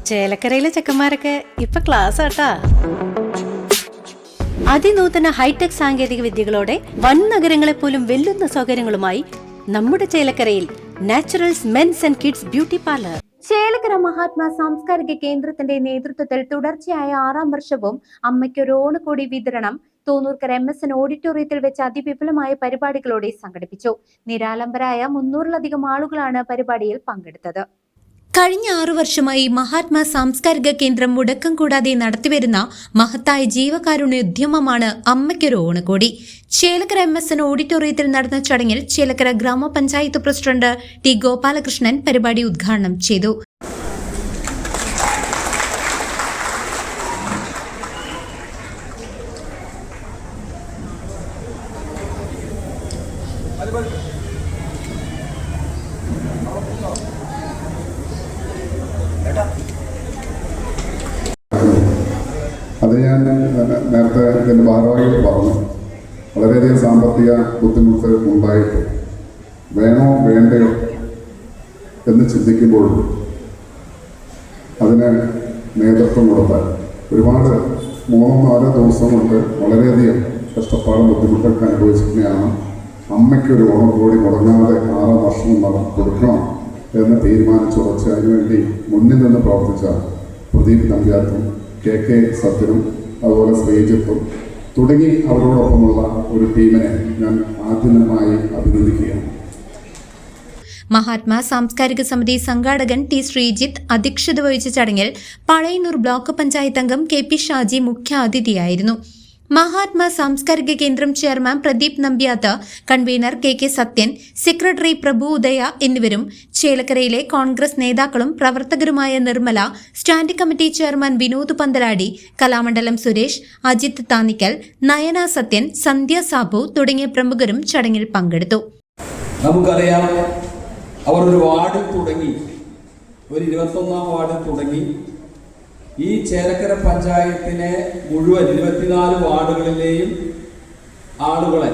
ചേലക്കരയിലെ ചെക്കന്മാരൊക്കെ ഇപ്പൊ ക്ലാസ് ആട്ടാ. അതിനൂതന ഹൈടെക് സാങ്കേതിക വിദ്യകളോടെ വൻ നഗരങ്ങളെ പോലും വെല്ലുന്ന സൗകര്യങ്ങളുമായി നമ്മുടെ ചേലക്കരയിൽ Naturals men's and kids beauty parlour. Chelakkara Mahatma സാംസ്കാരിക കേന്ദ്രത്തിന്റെ നേതൃത്വത്തിൽ തുടർച്ചയായ 6ാം വർഷവും അമ്മയ്ക്കൊരു ഓണക്കോടി വിതരണം തോന്നൂർക്കര MSN ഓഡിറ്റോറിയത്തിൽ വെച്ച് അതിവിപുലമായ പരിപാടികളോടെ സംഘടിപ്പിച്ചു. നിരാലംബരായ 300-ലധികം ആളുകളാണ് പരിപാടിയിൽ പങ്കെടുത്തത്. കഴിഞ്ഞ 6 വർഷമായി മഹാത്മാ സാംസ്കാരിക കേന്ദ്രം മുടക്കം കൂടാതെ നടത്തിവരുന്ന മഹത്തായ ജീവകാരുണ്യോദ്യമമാണ് അമ്മയ്ക്കൊരു ഓണക്കോടി. ചേലക്കര MSN ഓഡിറ്റോറിയത്തിൽ നടന്ന ചടങ്ങിൽ ചേലക്കര ഗ്രാമപഞ്ചായത്ത് പ്രസിഡന്റ് ടി ഗോപാലകൃഷ്ണൻ പരിപാടി ഉദ്ഘാടനം ചെയ്തു. അത് ഞാൻ നേരത്തെ ഇതിൻ്റെ ഭാരവാഹികൾ പറഞ്ഞു. വളരെയധികം സാമ്പത്തിക ബുദ്ധിമുട്ട് ഉണ്ടായിട്ട് വേണോ വേണ്ടയോ എന്ന് ചിന്തിക്കുമ്പോൾ അതിന് നേതൃത്വം കൊടുത്താൽ ഒരുപാട് 3-4 ദിവസം കൊണ്ട് വളരെയധികം കഷ്ടപ്പാടും ബുദ്ധിമുട്ടൊക്കെ അനുഭവിച്ചിട്ടാണ് അമ്മയ്ക്കൊരു ഓണക്കോടി മുടങ്ങാതെ 6 വർഷം കൊടുക്കണം എന്ന് തീരുമാനിച്ചുറച്ച് അതിനുവേണ്ടി മുന്നിൽ നിന്ന് പ്രവർത്തിച്ച പ്രദീപ് നമ്പ്യാത്തും KK സത്യനും അതുപോലെ ശ്രീജിത്തും തുടങ്ങി അവരോടൊപ്പമുള്ള ഒരു ടീമിനെ ഞാൻ ആദ്യമായി അഭിനന്ദിക്കുകയാണ്. മഹാത്മാ സാംസ്കാരിക സമിതി സംഘാടകൻ ടി ശ്രീജിത്ത് അധ്യക്ഷത വഹിച്ച ചടങ്ങിൽ പഴയന്നൂർ ബ്ലോക്ക് പഞ്ചായത്ത് അംഗം KP ഷാജി മുഖ്യ അതിഥിയായിരുന്നു. മഹാത്മാ സാംസ്കാരിക കേന്ദ്രം chairman Pradeep Nambiath, convenor KK Sathyan, secretary Prabhu Udaya എന്നിവരും ചേലക്കരയിലെ കോൺഗ്രസ് നേതാക്കളും പ്രവർത്തകരുമായ Nirmala, standing committee chairman Vinod Panthaladi, Kalamandalam Suresh, Ajith Thanikkal, Nayana Sathyan, Sandhya Sabu തുടങ്ങിയ പ്രമുഖരും ചടങ്ങിൽ പങ്കെടുത്തു. നമുക്കറിയാം, അവർ ഒരു വാർഡിൽ തുടങ്ങി, ഒരു 21ാം വാർഡിൽ തുടങ്ങി ഈ ചേലക്കര പഞ്ചായത്തിനെ മുഴുവൻ 24 വാർഡുകളിലെയും ആളുകളെ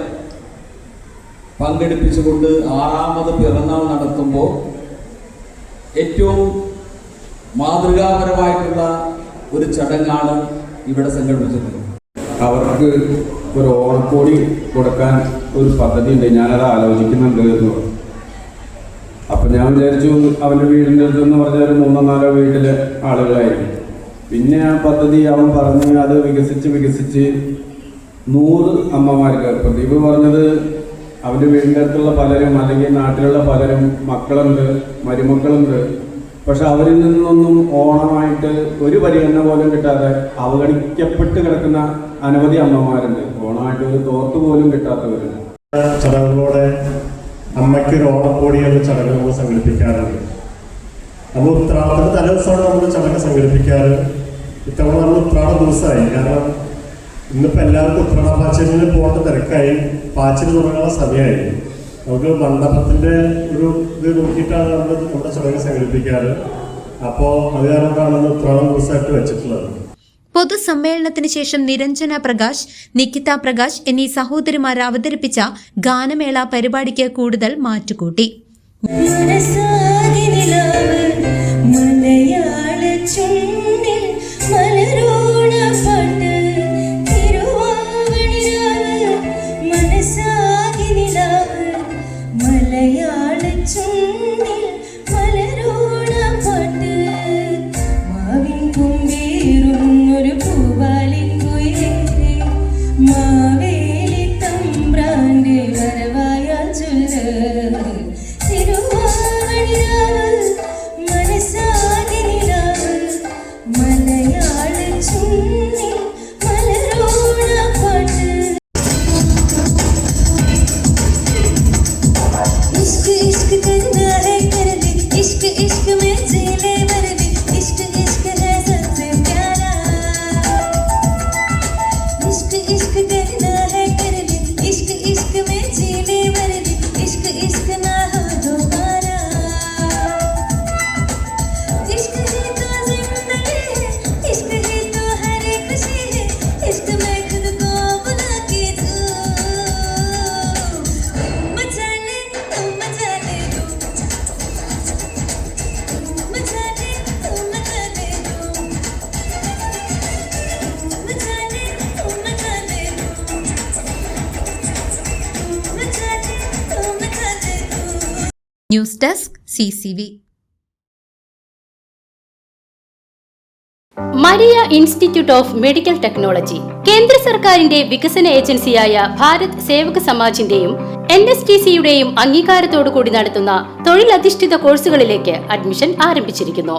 പങ്കെടുപ്പിച്ചുകൊണ്ട് 6ാമത് പിറന്നാൾ നടത്തുമ്പോൾ ഏറ്റവും മാതൃകാപരമായിട്ടുള്ള ഒരു ചടങ്ങാണ് ഇവിടെ സംഘടിപ്പിച്ചിട്ടുള്ളത്. അവർക്ക് ഒരു ഓണക്കോടി കൊടുക്കാൻ ഒരു പദ്ധതി ഉണ്ട്, ഞാനത് ആലോചിക്കുന്നുണ്ട് എന്ന് പറഞ്ഞു. അപ്പം ഞാൻ വിചാരിച്ചു അവൻ്റെ വീടിൻ്റെ അടുത്തെന്ന് പറഞ്ഞാൽ 3-4 വീട്ടിലെ ആളുകളായിരിക്കും. പിന്നെ ആ പദ്ധതി അവൻ പറഞ്ഞ് അത് വികസിച്ച് 100 അമ്മമാർക്ക്, പ്രദീപ് പറഞ്ഞത് അവൻ്റെ വീടിൻ്റെ അടുത്തുള്ള പലരും അല്ലെങ്കിൽ നാട്ടിലുള്ള പലരും മക്കളുണ്ട്, മരുമക്കളുണ്ട്, പക്ഷെ അവരിൽ നിന്നൊന്നും ഓണമായിട്ട് ഒരു പരിഗണന പോലും കിട്ടാതെ അവഗണിക്കപ്പെട്ട് കിടക്കുന്ന അനവധി അമ്മമാരുണ്ട്. ഓണമായിട്ട് ഒരു തോർത്ത് പോലും കിട്ടാത്തവരുണ്ട്. ചടങ്ങുകളോടെ അമ്മയ്ക്കൊരു ഓണക്കോടി എന്ന ചടങ്ങ് നമ്മൾ സംഘടിപ്പിക്കാറുണ്ട്. നമ്മൾ ഉത്രാടത്തിന് തലേദിവസമാണ് നമ്മൾ ചടങ്ങ് സംഘടിപ്പിക്കാറ്. ഇത്തവണ നമ്മൾ ഉത്രാട ദിവസമായി, കാരണം ഇന്നിപ്പോൾ എല്ലാവർക്കും ഉത്രാട പാച്ചിലിന് പോകേണ്ട തിരക്കായി, പാച്ചിൽ തുടങ്ങാനുള്ള സമയമായി. നമുക്ക് മണ്ഡപത്തിൻ്റെ ഒരു ഇത് നോക്കിയിട്ടാണ് നമ്മൾ നമ്മുടെ ചടങ്ങ് സംഘടിപ്പിക്കാറ്. അപ്പോൾ അത് കാരണമാണ് ഉത്രാടം ദിവസമായിട്ട് വെച്ചിട്ടുള്ളത്. പൊതുസമ്മേളനത്തിന് ശേഷം നിരഞ്ജന പ്രകാശ്, നിഖിത പ്രകാശ് എന്നീ സഹോദരിമാർ അവതരിപ്പിച്ച ഗാനമേള പരിപാടിക്ക് കൂടുതൽ മാറ്റുകൂട്ടി. News desk CCV. Maria institute of medical technology കേന്ദ്ര സർക്കാരിന്റെ വികസന ഏജൻസിയായ ഭാരത് സേവക് സമാജിന്റെയും NSTCയുടെയും അംഗീകാരത്തോടു കൂടി നടത്തുന്ന തൊഴിലധിഷ്ഠിത കോഴ്സുകളിലേക്ക് അഡ്മിഷൻ ആരംഭിച്ചിരിക്കുന്നു.